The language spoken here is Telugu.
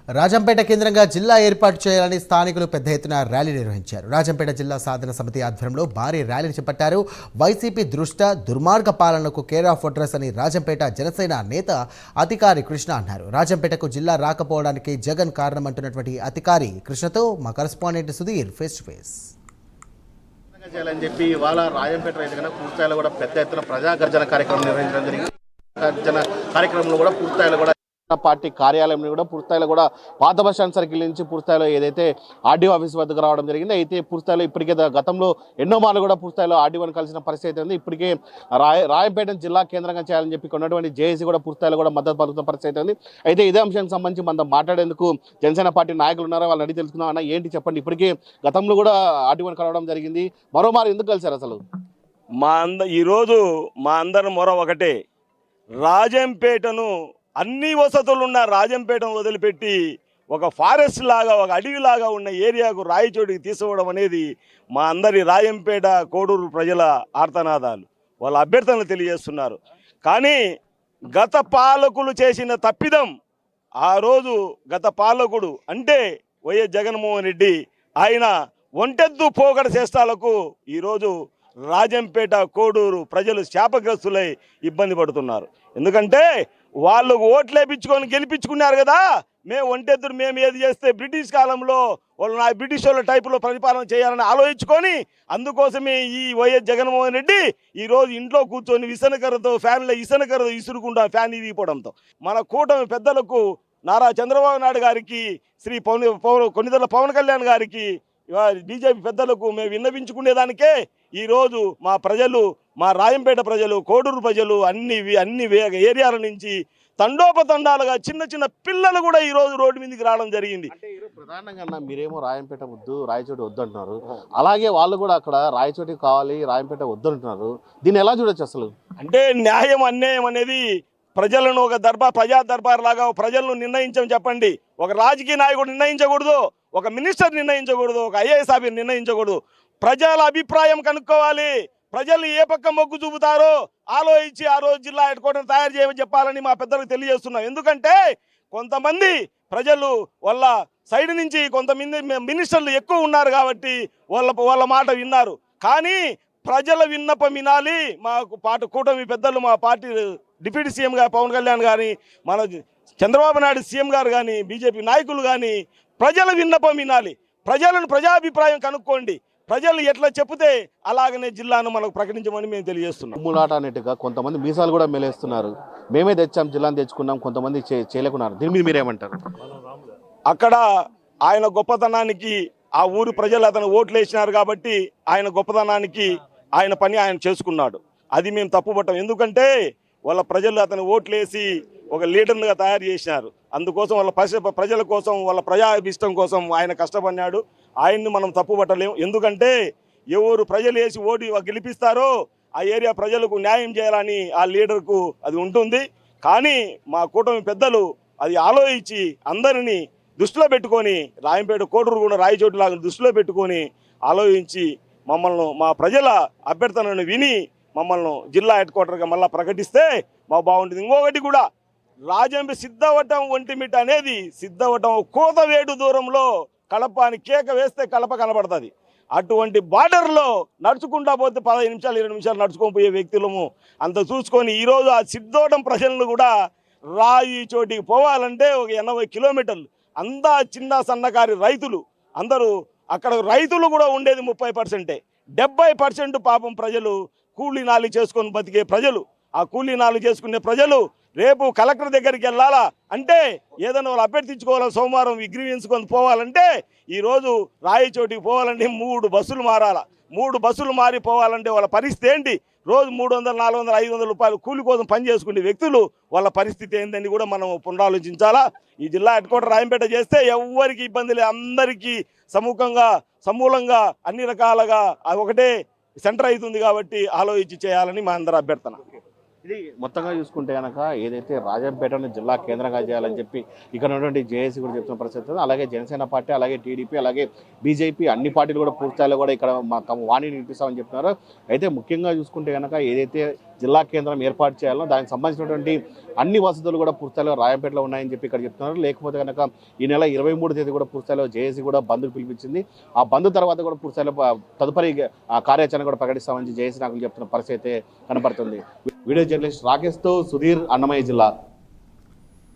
రాజంపేట కేంద్రంగా జిల్లా ఏర్పాటు చేయాలని స్థానికులు పెద్ద ఎత్తున ర్యాలీ నిర్వహించారు. రాజంపేట జిల్లా సాధన సమితి ఆధ్వర్యంలో భారీ ర్యాలీని చేపట్టారు. వైసీపీ దుర్మార్గ పాలనకు కేర్ ఆఫ్ అడ్రస్ అని రాజంపేట జనసేన నేత అధికారి కృష్ణ అన్నారు. రాజంపేటకు జిల్లా రాకపోవడానికి జగన్ కారణమంటున్నటువంటి అధికారి కృష్ణతో మా correspondent Sudheer face to face. చేయాలని చెప్పి ఇవాళ రాజంపేట రైతుగా పూర్తిస్థాయిలో కూడా పెద్ద ఎత్తున ప్రజా గర్జన కార్యక్రమం నిర్వహించడం జరిగింది. గర్జన కార్యక్రమంలో కూడా పూర్తిస్థాయిలో కూడా పార్టీ కార్యాలయం కూడా పూర్తిస్థాయిలో కూడా పాత బస్ స్టాండ్ సర్కిల్ నుంచి పూర్తిస్థాయిలో ఏదైతే ఆర్డీఓ ఆఫీస్ వద్దకు రావడం జరిగింది. అయితే పూర్తిస్థాయిలో ఇప్పటికే గతంలో ఎన్నో మార్లు కూడా పూర్తిస్థాయిలో ఆర్డీఓని కలిసిన పరిస్థితి ఉంది. ఇప్పటికే రాజంపేట జిల్లా కేంద్రంగా చేయాలని చెప్పి ఉన్నటువంటి జేఏసీ కూడా పూర్తిస్థాయిలో కూడా మద్దతు పలుకుతున్న పరిస్థితి ఉంది. అయితే ఇదే అంశానికి సంబంధించి మనం మాట్లాడేందుకు జనసేన పార్టీ నాయకులు ఉన్నారో వాళ్ళని అడిగి తెలుసుకుందాం. అన్న ఏంటి చెప్పండి, ఇప్పటికే గతంలో కూడా ఆర్డీఓని కలవడం జరిగింది, మరోమారు ఎందుకు కలిసారు అసలు? ఈరోజు మా అందరి మొర ఒకటే, రాజంపేటను అన్ని వసతులున్న రాజంపేటను వదిలిపెట్టి ఒక ఫారెస్ట్ లాగా ఒక అడవిలాగా ఉన్న ఏరియాకు రాయచోటికి తీసుకోవడం అనేది మా అందరి రాజంపేట కోడూరు ప్రజల ఆర్తనాదాలు, వాళ్ళ అభ్యర్థనలు తెలియజేస్తున్నారు. కానీ గత పాలకులు చేసిన తప్పిదం, ఆ రోజు గత పాలకుడు అంటే వైఎస్ జగన్మోహన్ రెడ్డి ఆయన ఒంటెద్దు పోగడ చేష్టాలకు ఈరోజు రాజంపేట కోడూరు ప్రజలు శాపగ్రస్తులై ఇబ్బంది పడుతున్నారు. ఎందుకంటే వాళ్ళు ఓట్లు వేయించుకొని గెలిపించుకున్నారు కదా, మేము ఒంటెద్దురు మేము ఏది చేస్తే బ్రిటిష్ కాలంలో వాళ్ళు బ్రిటిష్ వాళ్ళ టైపులో పరిపాలన చేయాలని ఆలోచించుకొని అందుకోసమే ఈ వైఎస్ జగన్మోహన్ రెడ్డి ఈరోజు ఇంట్లో కూర్చొని విసనకరతో ఫ్యాన్లో ఇసనకరతో ఇసురుకుంటా ఫ్యాన్ ఇరిగిపోవడంతో మన కూటమి పెద్దలకు నారా చంద్రబాబు నాయుడు గారికి, శ్రీ కొన్నిదల పవన్ కళ్యాణ్ గారికి, బీజేపీ పెద్దలకు మేము విన్నవించుకునేదానికే ఈరోజు మా ప్రజలు, మా రాజంపేట ప్రజలు, కోడూరు ప్రజలు అన్ని ఏరియాల నుంచి తండోపతండాలుగా చిన్న చిన్న పిల్లలు కూడా ఈరోజు రోడ్డు మీదకి రావడం జరిగింది. అంటే ప్రధానంగా మీరేమో రాజంపేట వద్దు, రాయచోటి వద్దు అంటున్నారు, అలాగే వాళ్ళు కూడా అక్కడ రాయచోటి కావాలి, రాజంపేట వద్దు అంటున్నారు. దీన్ని ఎలా చూడొచ్చు అసలు? అంటే న్యాయం అన్యాయం అనేది ప్రజలను ఒక ప్రజా దర్బార్ లాగా ప్రజలను నిర్ణయించమని చెప్పండి. ఒక రాజకీయ నాయకుడు నిర్ణయించకూడదు, ఒక మినిస్టర్ నిర్ణయించకూడదు, ఒక ఐఏఎస్ ఆఫీసర్ నిర్ణయించకూడదు. ప్రజల అభిప్రాయం కనుక్కోవాలి. ప్రజలు ఏ పక్క మొగ్గు చూపుతారో ఆలోచించి ఆ రోజు జిల్లా హెడ్ క్వార్టర్ తయారు చేయమని చెప్పాలని మా పెద్దలకు తెలియజేస్తున్నాం. ఎందుకంటే కొంతమంది ప్రజలు వాళ్ళ సైడ్ నుంచి కొంతమంది మినిస్టర్లు ఎక్కువ ఉన్నారు కాబట్టి వాళ్ళ మాట విన్నారు. కానీ ప్రజల విన్నపం వినాలి. మా కూటమి పెద్దలు, మా పార్టీ డిప్యూటీ సీఎం గారు పవన్ కళ్యాణ్ కానీ, మన చంద్రబాబు నాయుడు సీఎం గారు కానీ, బీజేపీ నాయకులు కానీ ప్రజల విన్నపం వినాలి. ప్రజాభిప్రాయం కనుక్కోండి. ప్రజలు ఎట్లా చెప్తే అలాగనే జిల్లాను మనకు ప్రకటించమని మేము తెలియజేస్తున్నాం. మూలాట అన్నట్టుగా కొంతమంది మీసాలు కూడా మెలేస్తున్నారు, మేమే తెచ్చాం, జిల్లాను తెచ్చుకున్నాం, కొంతమంది చేయలేకున్నారు. దీని మీద మీరేమంటారు? అక్కడ ఆయన గొప్పతనానికి ఆ ఊరు ప్రజలు అతను ఓట్లు వేసినారు కాబట్టి ఆయన గొప్పతనానికి ఆయన పని ఆయన చేసుకున్నాడు. అది మేము తప్పుపట్టాం. ఎందుకంటే వాళ్ళ ప్రజలు అతను ఓట్లేసి ఒక లీడర్గా తయారు చేసినారు. అందుకోసం వాళ్ళ ప్రజల కోసం, వాళ్ళ ప్రజాభిష్టం కోసం ఆయన కష్టపడినాడు. ఆయన్ని మనం తప్పుపట్టలేము. ఎందుకంటే ఎవరు ప్రజలు వేసి ఓడి గెలిపిస్తారో ఆ ఏరియా ప్రజలకు న్యాయం చేయాలని ఆ లీడర్కు అది ఉంటుంది. కానీ మా కూటమి పెద్దలు అది ఆలోచించి అందరినీ దృష్టిలో పెట్టుకొని, రాయంపేట కోటూరు కూడా రాయచోటిలాగా దృష్టిలో పెట్టుకొని ఆలోచించి మమ్మల్ని, మా ప్రజల అభ్యర్థనను విని మమ్మల్ని జిల్లా హెడ్ క్వార్టర్గా మళ్ళీ ప్రకటిస్తే మాకు బాగుంటుంది. ఇంకొకటి కూడా, రాజంపేట సిద్ధవటం ఒంటిమిట్ట అనేది సిద్ధవటం కోతవేడు దూరంలో కడప అని కేక వేస్తే కడప కనబడుతుంది. అటువంటి బార్డర్లో నడుచుకుంటా పోతే 15 నిమిషాలు 20 నిమిషాలు నడుచుకొని పోయే వ్యక్తులము. అంత చూసుకొని ఈరోజు ఆ సిద్ధవటం ప్రజలను కూడా రాయి చోటికి పోవాలంటే ఒక 80 కిలోమీటర్లు. అంతా చిన్న సన్నకారి రైతులు అందరూ, అక్కడ రైతులు కూడా ఉండేది 30%. 70% పాపం ప్రజలు కూలీ నాలి చేసుకొని బతికే ప్రజలు. ఆ కూలీ నాలి చేసుకునే ప్రజలు రేపు కలెక్టర్ దగ్గరికి వెళ్ళాలా అంటే, ఏదైనా వాళ్ళు అభ్యర్థించుకోవాలా, సోమవారం గ్రీవెన్స్కొని పోవాలంటే ఈరోజు రాయచోటికి పోవాలంటే 3 బస్సులు మారాలా. 3 బస్సులు మారి పోవాలంటే వాళ్ళ పరిస్థితి ఏంటి? రోజు 300, 400, 500 రూపాయలు కూలి కోసం పని చేసుకునే వ్యక్తులు వాళ్ళ పరిస్థితి ఏందని కూడా మనం పునరాలోచించాలా. ఈ జిల్లా హెడ్ క్వార్టర్ రాయంపేట చేస్తే ఎవరికి ఇబ్బంది లేదు, అందరికీ సమూలంగా అన్ని రకాలుగా ఒకటే సెంటర్ అవుతుంది. కాబట్టి ఆలోచించి చేయాలని మా అందరి అభ్యర్థన. ఇది మొత్తంగా చూసుకుంటే కనుక ఏదైతే రాజంపేటను జిల్లా కేంద్రంగా చేయాలని చెప్పి ఇక్కడ ఉన్నటువంటి జేఏసీ కూడా చెప్తున్న పరిస్థితి, అలాగే జనసేన పార్టీ, అలాగే టీడీపీ, అలాగే బీజేపీ అన్ని పార్టీలు కూడా పూర్తిస్థాయిలో కూడా ఇక్కడ తమ వాణిని వినిపిస్తామని చెప్తున్నారు. అయితే ముఖ్యంగా చూసుకుంటే కనుక ఏదైతే జిల్లా కేంద్రం ఏర్పాటు చేయాలనో దానికి సంబంధించినటువంటి అన్ని వసతులు కూడా పూర్తిస్థాయిలో రాజంపేటలో ఉన్నాయని చెప్పి ఇక్కడ చెప్తున్నారు. లేకపోతే కనుక ఈ నెల 23వ తేదీ కూడా పూర్తిస్థాయిలో జేఏసీ కూడా బంద్కు పిలిపించింది. ఆ బంద్ తర్వాత కూడా పూర్తిస్థాయిలో తదుపరి కార్యాచరణ కూడా ప్రకటిస్తామని జేఏసీ నాయకులు చెప్తున్న పరిస్థితి అయితే కనబడుతుంది. వీడియో జర్నలిస్ట్ రాకేష్తో సుధీర్, అన్నమయ్య జిల్లా.